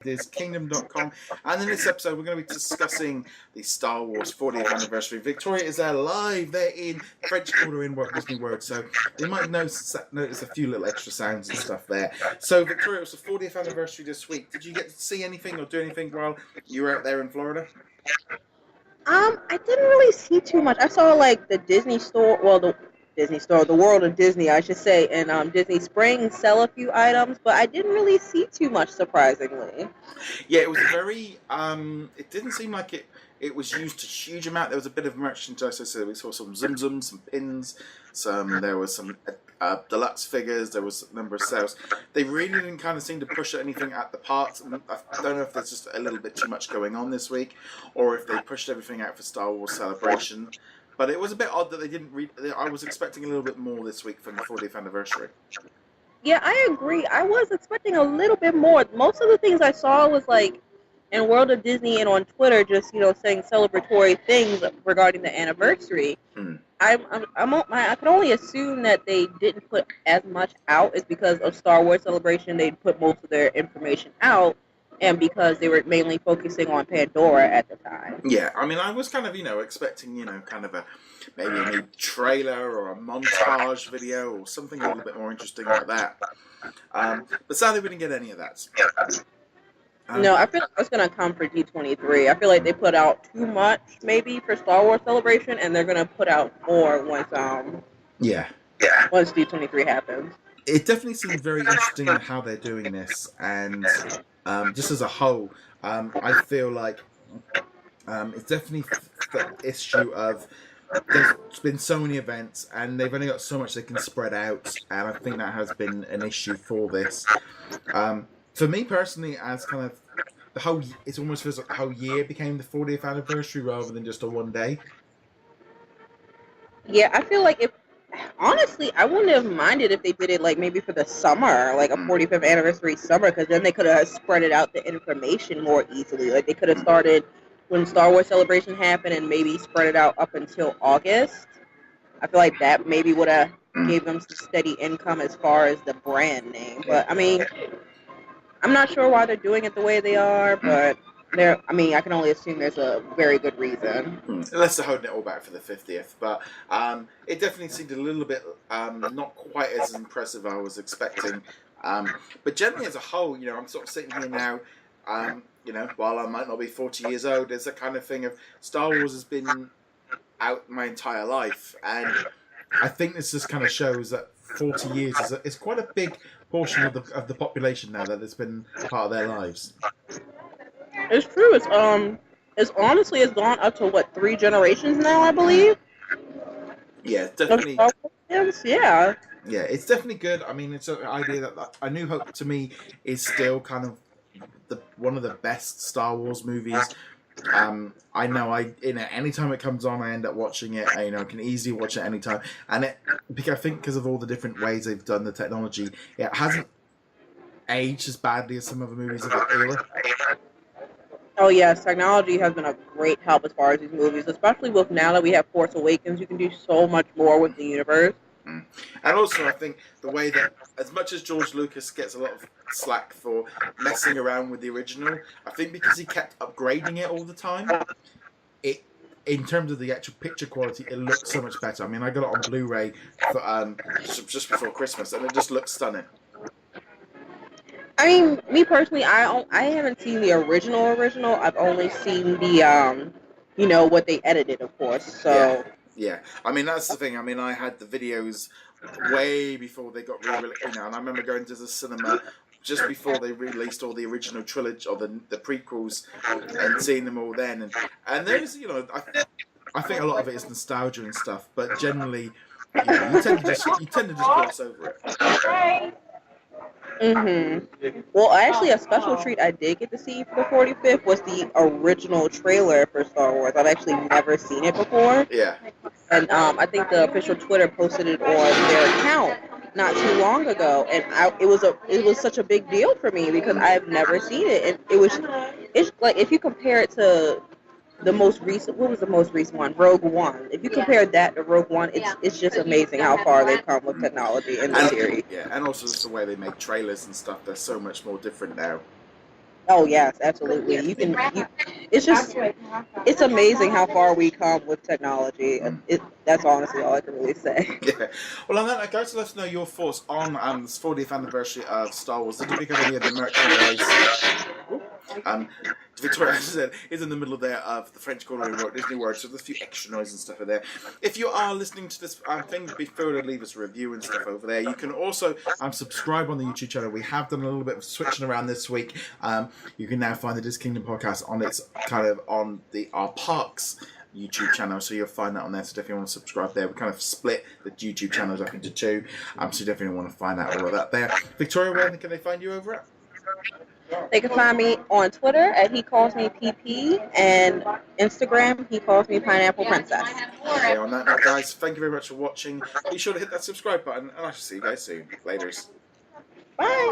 is kingdom.com, and in this episode we're going to be discussing the Star Wars 40th anniversary. Victoria is there live. They're in French Quarter in Walt Disney World, so they might notice a few little extra sounds and stuff there. So Victoria, it was the 40th anniversary this week. Did you get to see anything or do anything while you were out there in Florida? I didn't really see too much. I saw like the Disney store, the World of Disney, I should say, and Disney Springs sell a few items, but I didn't really see too much, surprisingly. Yeah, it was a very. It didn't seem like it was used a huge amount. There was a bit of merchandise. I said we saw some Zum Zum, some pins, there was some deluxe figures. There was a number of sales. They really didn't kind of seem to push anything at the parts. I don't know if there's just a little bit too much going on this week, or if they pushed everything out for Star Wars Celebration. But it was a bit odd that they didn't read. I was expecting a little bit more this week from the 40th anniversary. Yeah, I agree. I was expecting a little bit more. Most of the things I saw was like in World of Disney and on Twitter, just saying celebratory things regarding the anniversary. I can only assume that they didn't put as much out is because of Star Wars Celebration. They put most of their information out, and because they were mainly focusing on Pandora at the time. Yeah, I mean, I was kind of expecting kind of maybe a new trailer or a montage video or something a little bit more interesting like that. But sadly, we didn't get any of that. No, I feel like it's going to come for D23. I feel like they put out too much, maybe, for Star Wars Celebration, and they're going to put out more once D23 happens. It definitely seems very interesting in how they're doing this, and just as a whole, I feel like it's definitely the issue of there's been so many events, and they've only got so much they can spread out, and I think that has been an issue for this. For me personally, as kind of it almost feels like the whole year became the 40th anniversary rather than just a one day. Yeah, I feel like honestly, I wouldn't have minded if they did it like maybe for the summer, like a 45th anniversary summer, because then they could have spread it out the information more easily. Like they could have started when Star Wars Celebration happened and maybe spread it out up until August. I feel like that maybe would have gave them some steady income as far as the brand name. But I mean, I'm not sure why they're doing it the way they are, but I can only assume there's a very good reason. Unless they're holding it all back for the 50th. But it definitely seemed a little bit not quite as impressive as I was expecting. But generally as a whole, I'm sort of sitting here now, while I might not be 40 years old, there's a kind of thing of Star Wars has been out my entire life. And I think this just kind of shows that 40 years is quite a big portion of the population now that it's been part of their lives. It's true. It's honestly gone up to 3 generations now, I believe. Yeah, definitely. Yeah. Yeah, it's definitely good. I mean, it's an idea that A New Hope to me is still kind of one of the best Star Wars movies. I know anytime it comes on, I end up watching it. I can easily watch it anytime, and I think because of all the different ways they've done the technology, it hasn't aged as badly as some other movies of that era. Oh yes, technology has been a great help as far as these movies, especially with now that we have Force Awakens, you can do so much more with the universe. And also, I think the way that, as much as George Lucas gets a lot of slack for messing around with the original, I think because he kept upgrading it all the time, in terms of the actual picture quality, it looks so much better. I mean, I got it on Blu-ray for, just before Christmas, and it just looks stunning. I mean, me personally, I haven't seen the original. I've only seen the, what they edited, of course. So. Yeah. I mean, that's the thing. I mean, I had the videos way before they got re-released, and I remember going to the cinema just before they released all the original trilogy or the prequels and seeing them all then. And there's, I think a lot of it is nostalgia and stuff, but generally, you tend to just gloss over it. Well, actually, a special treat I did get to see for the 45th was the original trailer for Star Wars. I've actually never seen it before. Yeah. And I think the official Twitter posted it on their account not too long ago, and it was such a big deal for me because I've never seen it, and it's like if you compare it to the most recent, what was the most recent one? Rogue One. If you compare that to Rogue One, it's just amazing how far they've come with technology in the series. Yeah, and also just the way they make trailers and stuff, they're so much more different now. Oh yes, absolutely. It's amazing how far we come with technology. That's honestly all I can really say. Yeah. Well, on that note, guys, let us know your thoughts on this 40th anniversary of Star Wars. Did you pick up any of the merchandise? Victoria said is in the middle there of the French Quarter and wrote Disney words, so there's a few extra noise and stuff in there. If you are listening to this thing, be sure to leave us a review and stuff over there. You can also subscribe on the YouTube channel. We have done a little bit of switching around this week. You can now find the Disney Kingdom podcast on its our parks YouTube channel, so you'll find that on there. So definitely want to subscribe there. We kind of split the YouTube channels up into two, so you definitely want to find out all of that there. Victoria, where can they find you over at? They can find me on Twitter at He Calls Me PP and Instagram He Calls Me Pineapple Princess. Okay, on that note, guys, thank you very much for watching. Be sure to hit that subscribe button, and I shall see you guys soon. Laters. Bye.